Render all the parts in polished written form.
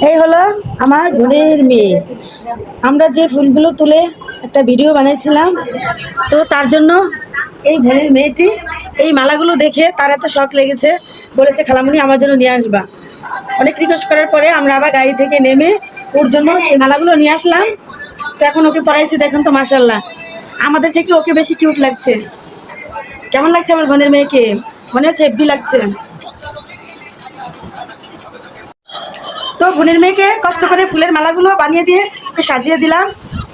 এই হলো আমার বোনের মেয়ে। আমরা যে ফুলগুলো তুলে একটা ভিডিও বানাইছিলাম, তো তার জন্য এই বোনের মেয়েটি এই মালাগুলো দেখে তার এত শখ লেগেছে, বলেছে খালামণি আমার জন্য নিয়ে আসবা। অনেক রিকোয়েস্ট করার পরে আমরা আবার গাড়ি থেকে নেমে ওর জন্য এই মালাগুলো নিয়ে আসলাম। তো এখন ওকে পড়াইছি, দেখুন তো মাশাল্লাহ আমাদের থেকে ওকে বেশি কিউট লাগছে। কেমন লাগছে আমার বোনের মেয়েকে? মনে হচ্ছে হেব্বি লাগছে। তো বোনের মেয়েকে কষ্ট করে ফুলের মালাগুলো বানিয়ে দিয়ে ওকে সাজিয়ে দিলাম।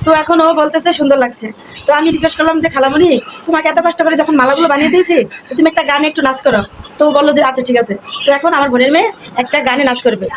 তো এখন ও বলতেছে সুন্দর লাগছে। তো আমি জিজ্ঞেস করলাম যে খালামণি, তোমাকে এত কষ্ট করে যখন মালাগুলো বানিয়ে দিয়েছি, তো তুমি একটা গানে একটু নাচ করো। তো ও বললো যে আচ্ছা ঠিক আছে। তো এখন আমার বোনের মেয়ে একটা গানে নাচ করবে।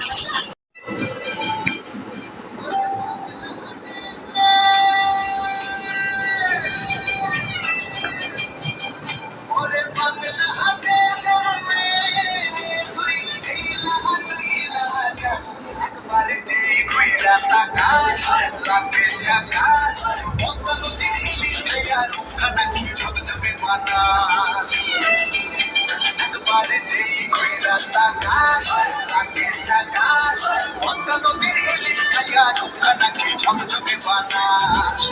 ঝকঝকে বানাস